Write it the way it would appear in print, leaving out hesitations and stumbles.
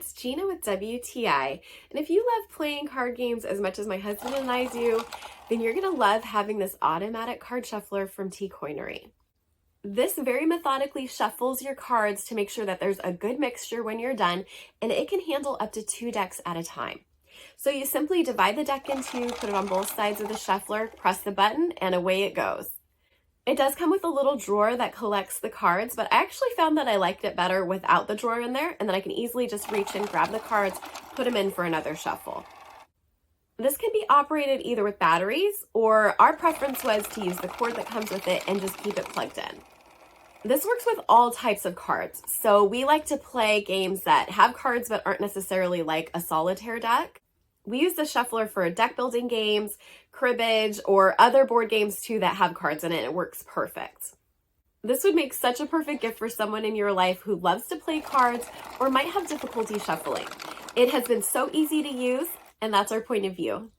it's Gina with WTI, and if you love playing card games as much as my husband and I do, then you're going to love having this automatic card shuffler from TCOINERY. This very methodically shuffles your cards to make sure that there's a good mixture when you're done, and it can handle up to 2 decks at a time. So you simply divide the deck in two, put it on both sides of the shuffler, press the button, and away it goes. It does come with a little drawer that collects the cards, but I actually found that I liked it better without the drawer in there, and then I can easily just reach in, grab the cards, put them in for another shuffle. This can be operated either with batteries, or our preference was to use the cord that comes with it and just keep it plugged in. This works with all types of cards, so we like to play games that have cards but aren't necessarily like a solitaire deck. We use the shuffler for deck building games, cribbage, or other board games too that have cards in it. It works perfect. This would make such a perfect gift for someone in your life who loves to play cards or might have difficulty shuffling. It has been so easy to use, and that's our point of view.